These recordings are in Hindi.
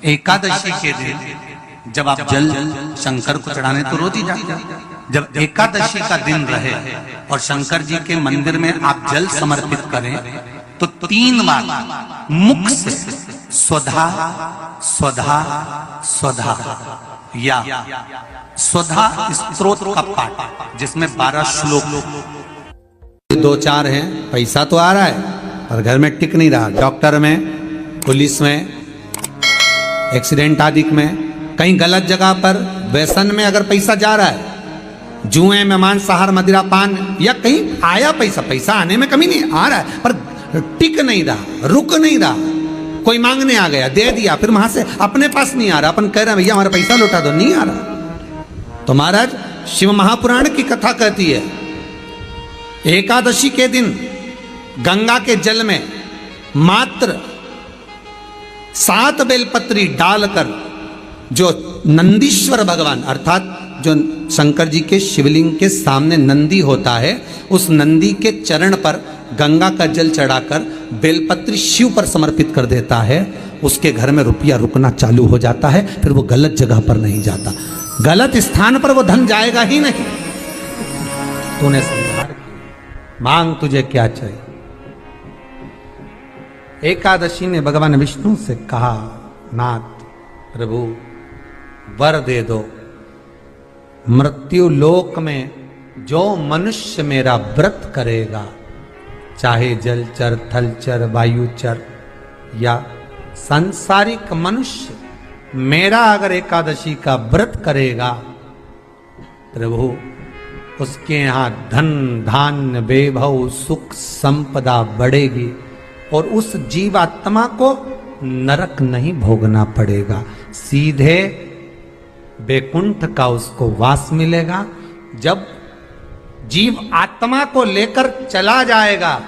एकादशी के दिन जब आप जल शंकर को चढ़ाने तो रोज ही जाते हैं। जब एकादशी का दिन रहे और शंकर जी के मंदिर में आप जल समर्पित करें तो 3 बार मुख से स्वधा स्वधा स्वधा या स्वधा स्तोत्र का पाठ, जिसमें 12 श्लोक 2-4 हैं। पैसा तो आ रहा है पर घर में टिक नहीं रहा। डॉक्टर में, पुलिस में, एक्सीडेंट आदि में, कहीं गलत जगह पर, व्यसन में अगर पैसा जा रहा है, जुए में, मांसाहार, मदिरा पान, या कहीं आया पैसा, पैसा आने में कमी नहीं, आ रहा है पर टिक नहीं रहा, रुक नहीं रहा। कोई मांगने आ गया, दे दिया, फिर वहां से अपने पास नहीं आ रहा, अपन कह रहे हैं भैया हमारा पैसा लौटा दो, नहीं आ रहा। तो महाराज शिव महापुराण की कथा कहती है एकादशी के दिन गंगा के जल में मात्र 7 बेलपत्री डालकर जो नंदीश्वर भगवान अर्थात जो शंकर जी के शिवलिंग के सामने नंदी होता है, उस नंदी के चरण पर गंगा का जल चढ़ाकर बेलपत्री शिव पर समर्पित कर देता है, उसके घर में रुपया रुकना चालू हो जाता है। फिर वो गलत जगह पर नहीं जाता, गलत स्थान पर वो धन जाएगा ही नहीं। तूने समझा, मांग तुझे क्या चाहिए। एकादशी ने भगवान विष्णु से कहा, नाथ प्रभु वर दे दो, मृत्यु लोक में जो मनुष्य मेरा व्रत करेगा, चाहे जलचर, थलचर, वायुचर या सांसारिक मनुष्य, मेरा अगर एकादशी का व्रत करेगा, प्रभु उसके यहाँ धन धान्य वैभव सुख संपदा बढ़ेगी और उस जीवात्मा को नरक नहीं भोगना पड़ेगा, सीधे वैकुंठ का उसको वास मिलेगा। जब जीव आत्मा को लेकर चला जाएगा,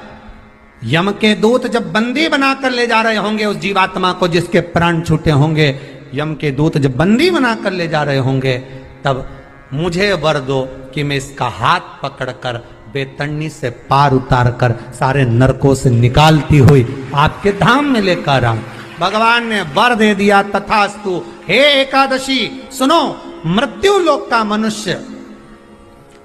यम के दूत जब बंदी बनाकर ले जा रहे होंगे उस जीवात्मा को, जिसके प्राण छूटे होंगे, यम के दूत जब बंदी बनाकर ले जा रहे होंगे, तब मुझे वर दो कि मैं इसका हाथ पकड़कर बेतन्नी से पार उतार कर सारे नरकों से निकालती हुई आपके धाम में लेकर आऊं। भगवान ने वर दे दिया, तथास्तु। हे एकादशी सुनो, मृत्यु लोक का मनुष्य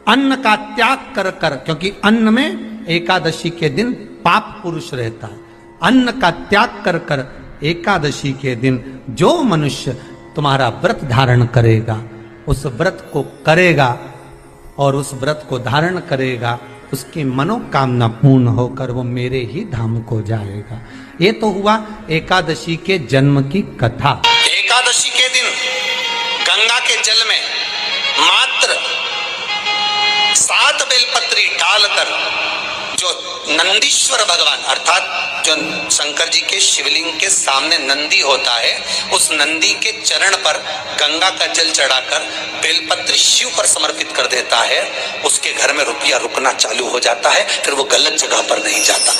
अन्न का त्याग कर कर, क्योंकि अन्न में एकादशी के दिन पाप पुरुष रहता है, अन्न का त्याग कर कर एकादशी के दिन जो मनुष्य तुम्हारा व्रत धारण करेगा, उस व्रत को करेगा और उस व्रत को धारण करेगा, उसकी मनोकामना पूर्ण होकर वो मेरे ही धाम को जाएगा। ये तो हुआ एकादशी के जन्म की कथा। एकादशी के दिन गंगा के जल में मात्र 7 बेलपत्री डालकर जो नंदीश्वर भगवान अर्थात जो शंकर जी के शिवलिंग के सामने नंदी होता है, उस नंदी के चरण पर गंगा का जल चढ़ाकर बेलपत्री शिव पर समर्पित कर देता है, उसके घर में रुपया रुकना चालू हो जाता है। फिर वो गलत जगह पर नहीं जाता,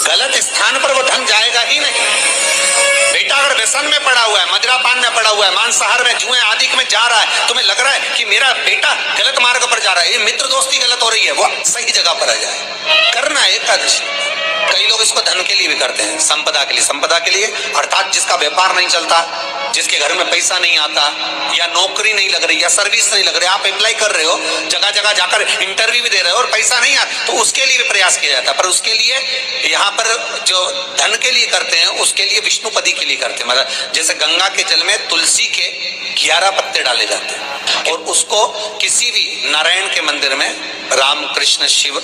गलत स्थान पर वो धन जाएगा ही नहीं। बेटा अगर व्यसन में पड़ा हुआ है, मदिरा पान में पड़ा हुआ है, मांसाहार में, जुए आदि में जा रहा है, तुम्हें लग रहा है कि मेरा बेटा गलत मार्ग पर जा रहा है, ये मित्र दोस्ती गलत हो रही है, वो सही जगह पर आ जाए। करना है एकादशी। कई लोग इसको धन के लिए भी करते हैं, संपदा के लिए। संपदा के लिए अर्थात जिसका व्यापार नहीं चलता, जिसके घर में पैसा नहीं आता, या नौकरी नहीं लग रही, या सर्विस नहीं लग रही, आप अप्लाई कर रहे हो, जगह जगह जाकर इंटरव्यू भी दे रहे हो और पैसा नहीं आता, तो उसके लिए भी प्रयास किया जाता है। पर उसके लिए यहाँ पर जो धन के लिए करते हैं, उसके लिए विष्णुपदी के लिए करते हैं। मतलब जैसे गंगा के जल में तुलसी के 11 पत्ते डाले जाते हैं और उसको किसी भी नारायण के मंदिर में, राम कृष्ण शिव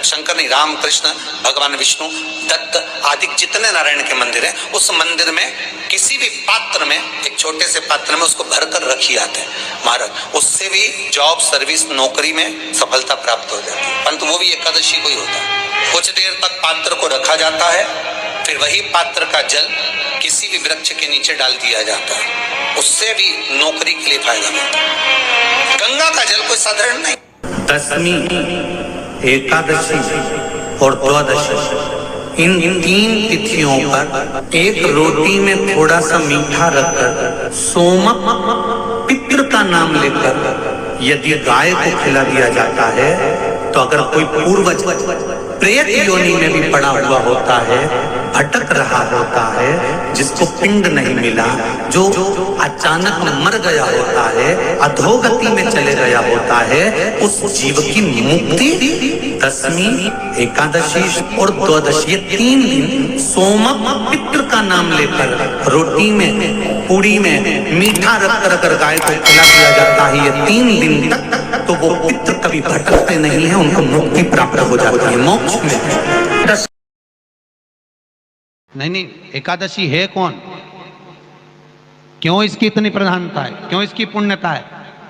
शंकर नहीं, राम कृष्ण भगवान विष्णु दत्त आदि जितने नारायण के मंदिर हैं, उस मंदिर में किसी भी पात्र में, एक छोटे से पात्र में उसको भरकर रखी जाते हैं महाराज। उससे भी जॉब, सर्विस, नौकरी में सफलता प्राप्त हो जाती है। परंतु वो भी एकादशी को ही होता है। कुछ देर तक पात्र को रखा जाता है, फिर वही पात्र का जल किसी भी वृक्ष के नीचे डाल दिया जाता है, उससे भी नौकरी के लिए फायदा मिलता है। गंगा का जल कोई साधारण नहीं। दशमी, एकादशी और द्वादशी, इन 3 तिथियों पर एक रोटी में थोड़ा सा मीठा रखकर सोमक पितृ का नाम लेकर यदि गाय को खिला दिया जाता है, तो अगर कोई पूर्वज प्रेत योनि में भी पड़ा हुआ होता है भटक रहा होता है, जिसको पिंड नहीं मिला, जो अचानक मर गया होता है, अधोगति में चले गया होता है, उस जीव की मुक्ति दशमी, एकादशी और द्वादशी, ये 3 दिन सोमक पितृ का नाम लेकर रोटी में, पूड़ी में मीठा रख कर गाय को खिला दिया जाता है। ये 3 दिन तक तो वो पितृ कभी भटकते नहीं है, उनको मुक्ति प्राप्त हो जाती है, मोक्ष में। नहीं, एकादशी है कौन? क्यों इसकी इतनी प्रधानता है? क्यों इसकी पुण्यता है?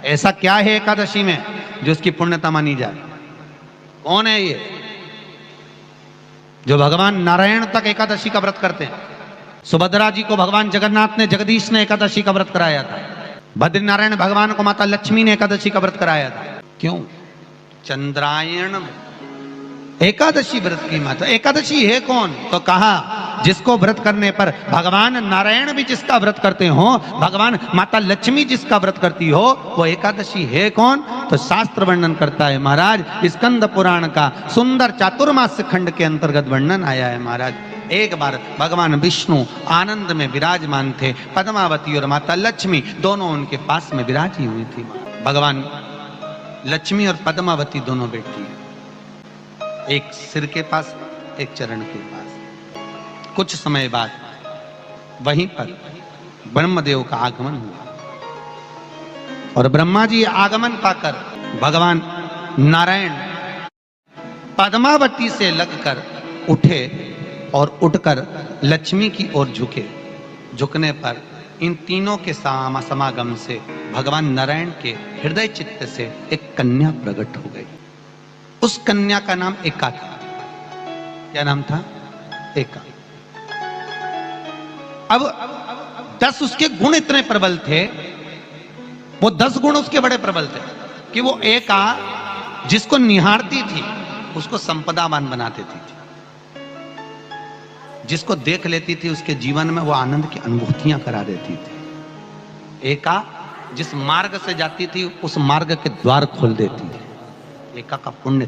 ऐसा क्या है एकादशी में जो इसकी पुण्यता मानी जाए? कौन है ये जो भगवान नारायण तक एकादशी का व्रत करते हैं? सुभद्रा जी को भगवान जगन्नाथ ने, जगदीश ने एकादशी का व्रत कराया था। बद्रीनारायण भगवान को माता लक्ष्मी ने एकादशी का व्रत कराया था। क्यों? चंद्रायण एकादशी व्रत की माता। एकादशी है कौन? तो कहा जिसको व्रत करने पर भगवान नारायण भी जिसका व्रत करते हो, भगवान माता लक्ष्मी जिसका व्रत करती हो, वो एकादशी है कौन? तो शास्त्र वर्णन करता है महाराज, स्कंद पुराण का सुंदर चातुर्मास्य खंड के अंतर्गत वर्णन आया है महाराज। एक बार भगवान विष्णु आनंद में विराजमान थे, पद्मावती और माता लक्ष्मी दोनों उनके पास में विराजी हुई थी। भगवान लक्ष्मी और पद्मावती दोनों बैठी हैं, एक सिर के पास, एक चरण के पास। कुछ समय बाद वहीं पर ब्रह्मदेव का आगमन हुआ और ब्रह्मा जी आगमन पाकर भगवान नारायण पद्मावती से लगकर उठे और उठकर लक्ष्मी की ओर झुके। झुकने पर इन तीनों के समागम से भगवान नारायण के हृदय चित्त से एक कन्या प्रकट हो गई। उस कन्या का नाम एका था। क्या नाम था? एका। अब 10 उसके गुण इतने प्रबल थे, वो 10 गुण उसके बड़े प्रबल थे कि वो एका जिसको निहारती थी उसको संपदावान बना देती थी, जिसको देख लेती थी उसके जीवन में वो आनंद की अनुभूतियां करा देती थी। एका जिस मार्ग से जाती थी उस मार्ग के द्वार खोल देती थी। एका का पुण्य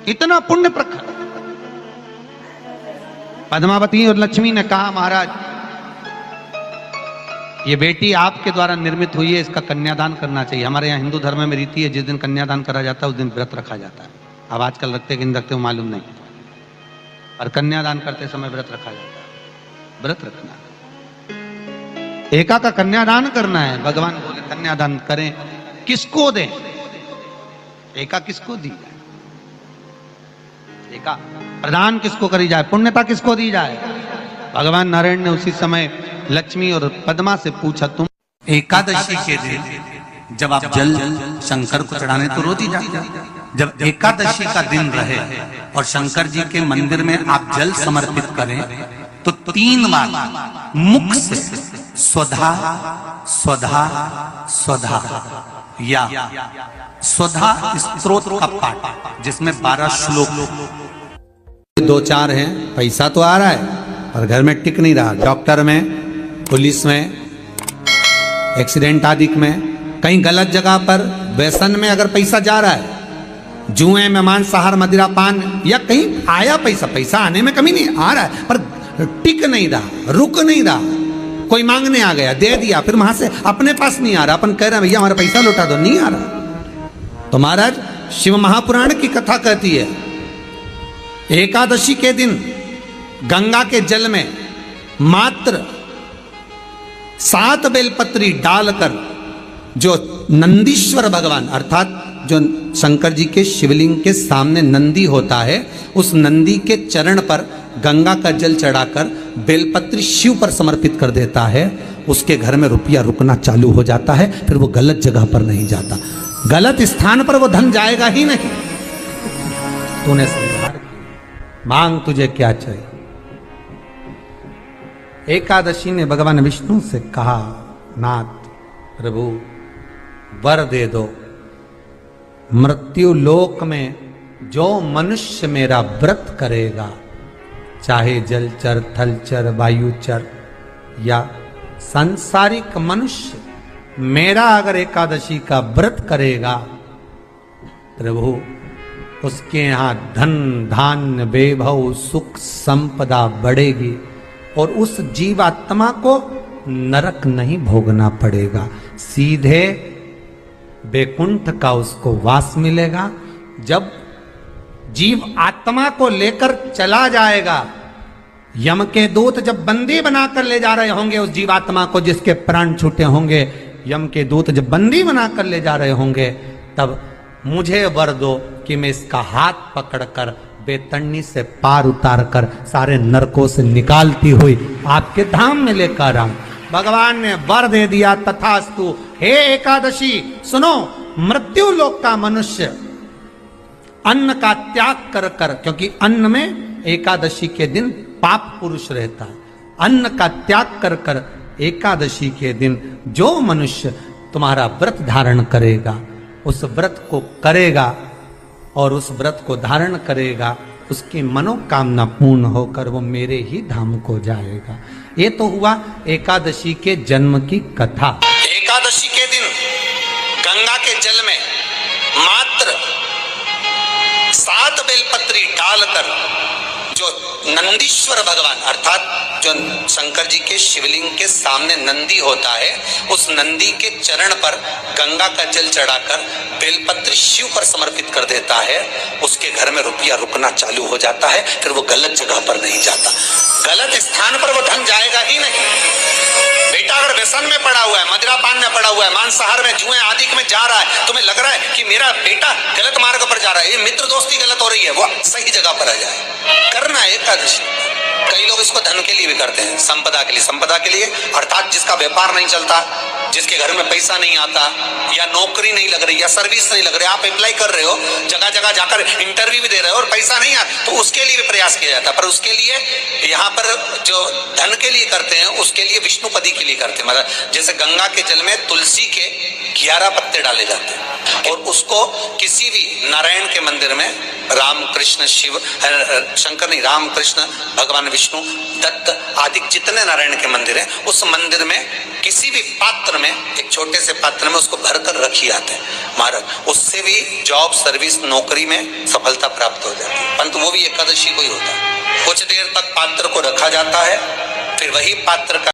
इतना पुण्य प्रखर। पद्मावती और लक्ष्मी ने कहा महाराज ये बेटी आपके द्वारा निर्मित हुई है, इसका कन्यादान करना चाहिए। हमारे यहाँ हिंदू धर्म में रीति है, जिस दिन कन्यादान करा जाता है उस दिन व्रत रखा जाता है। अब आजकल रखते कि नहीं रखते हो मालूम नहीं, और कन्यादान करते समय व्रत रखा जाता है। व्रत रखना, एका का कन्यादान करना है। भगवान बोले कन्यादान करें, किसको दें? एका किसको दी जाए? एका प्रदान किसको करी जाए? पुण्यता किसको दी जाए? भगवान नारायण ने उसी समय लक्ष्मी और पद्मा से पूछा, तुम एकादशी के दिन जब आप जल शंकर को चढ़ाने तो रोज ही जाते हैं। जब एकादशी का दिन रहे और शंकर जी के मंदिर में आप जल समर्पित करें तो 3 बार मुख से स्वधा स्वधा स्वधा या स्वधा स्तोत्र का पाठ, जिसमें 12 श्लोक 2-4 हैं। पैसा तो आ रहा है और घर में टिक नहीं रहा। डॉक्टर में, पुलिस में, एक्सीडेंट आदि में, कहीं गलत जगह पर व्यसन में अगर पैसा जा रहा है, जुए में, मांसाहार, मदिरा पान, या कहीं आया पैसा, पैसा आने में कमी नहीं, आ रहा है पर टिक नहीं रहा, रुक नहीं रहा। कोई मांगने आ गया, दे दिया, फिर वहां से अपने पास नहीं आ रहा, अपन कह रहे हैं भैया हमारा पैसा लौटा दो, नहीं आ रहा। तो महाराज शिव महापुराण की कथा कहती है एकादशी के दिन गंगा के जल में मात्र 7 बेलपत्री डालकर जो नंदीश्वर भगवान अर्थात जो शंकर जी के शिवलिंग के सामने नंदी होता है, उस नंदी के चरण पर गंगा का जल चढ़ाकर बेलपत्री शिव पर समर्पित कर देता है, उसके घर में रुपया रुकना चालू हो जाता है। फिर वो गलत जगह पर नहीं जाता, गलत स्थान पर वो धन जाएगा ही नहीं। तूने समझा, मांग तुझे क्या चाहिए। एकादशी ने भगवान विष्णु से कहा, नाथ प्रभु वर दे दो, मृत्यु लोक में जो मनुष्य मेरा व्रत करेगा, चाहे जलचर, थलचर, वायुचर या सांसारिक मनुष्य, मेरा अगर एकादशी का व्रत करेगा प्रभु उसके यहाँ धन धान्य वैभव सुख संपदा बढ़ेगी और उस जीवात्मा को नरक नहीं भोगना पड़ेगा, सीधे वैकुंठ का उसको वास मिलेगा। जब जीव आत्मा को लेकर चला जाएगा, यम के दूत जब बंदी बनाकर ले जा रहे होंगे उस जीवात्मा को, जिसके प्राण छूटे होंगे, यम के दूत जब बंदी बनाकर ले जा रहे होंगे, तब मुझे वर दो कि मैं इसका हाथ पकड़कर बेतन्नी से पार उतार कर सारे नरकों से निकालती हुई आपके धाम में लेकर आऊं। भगवान ने वर दे दिया, तथास्तु। हे एकादशी सुनो, मृत्यु लोक का मनुष्य अन्न का त्याग कर कर, क्योंकि अन्न में एकादशी के दिन पाप पुरुष रहता है, अन्न का त्याग कर कर एकादशी के दिन जो मनुष्य तुम्हारा व्रत धारण करेगा, उस व्रत को करेगा और उस व्रत को धारण करेगा, उसकी मनोकामना पूर्ण होकर वो मेरे ही धाम को जाएगा। ये तो हुआ एकादशी के जन्म की कथा। एकादशी के दिन गंगा के जल में मात्र 7 बेलपत्री डालकर जो नंदीश्वर भगवान अर्थात जो शंकर जी के शिवलिंग के सामने नंदी होता है, उस नंदी के चरण पर गंगा का जल चढ़ाकर बेलपत्र शिव पर समर्पित कर देता है, उसके घर में रुपया रुकना चालू हो जाता है। फिर वो गलत जगह पर नहीं जाता, गलत स्थान पर वो धन जाएगा ही नहीं। बेटा अगर व्यसन में पड़ा हुआ है, मदिरापान में पड़ा हुआ है, मांसाहार में, जुए आदि में जा रहा है, तुम्हें लग रहा है कि मेरा बेटा गलत मार्ग पर जा रहा है, ये मित्र दोस्ती गलत हो रही है, वो सही जगह पर आ जाए। करना है एकादशी। कई लोग इसको धन के लिए भी करते हैं, संपदा के लिए। संपदा के लिए अर्थात जिसका व्यापार नहीं चलता, जिसके घर में पैसा नहीं आता, या नौकरी नहीं लग रही, या सर्विस नहीं लग रही, आप अप्लाई कर रहे हो, जगह जगह जाकर इंटरव्यू भी दे रहे हो और पैसा नहीं आता, तो उसके लिए भी प्रयास किया जाता है। पर उसके लिए यहाँ पर जो धन के लिए करते हैं, उसके लिए विष्णुपदी के लिए करते हैं। मतलब जैसे गंगा के जल में तुलसी के 11 पत्ते डाले जाते हैं और उसको किसी भी नारायण के मंदिर में, राम कृष्ण शिव शंकर नहीं, राम कृष्ण भगवान विष्णु दत्त आदि जितने नारायण के मंदिर हैं, उस मंदिर में किसी भी पात्र में, एक छोटे से पात्र में उसको भरकर रखी जाते हैं महाराज। उससे भी जॉब सर्विस नौकरी में सफलता प्राप्त हो जाती है। परंतु वो भी एकादशी को ही होता है। कुछ देर तक पात्र को रखा जाता है, फिर वही पात्र का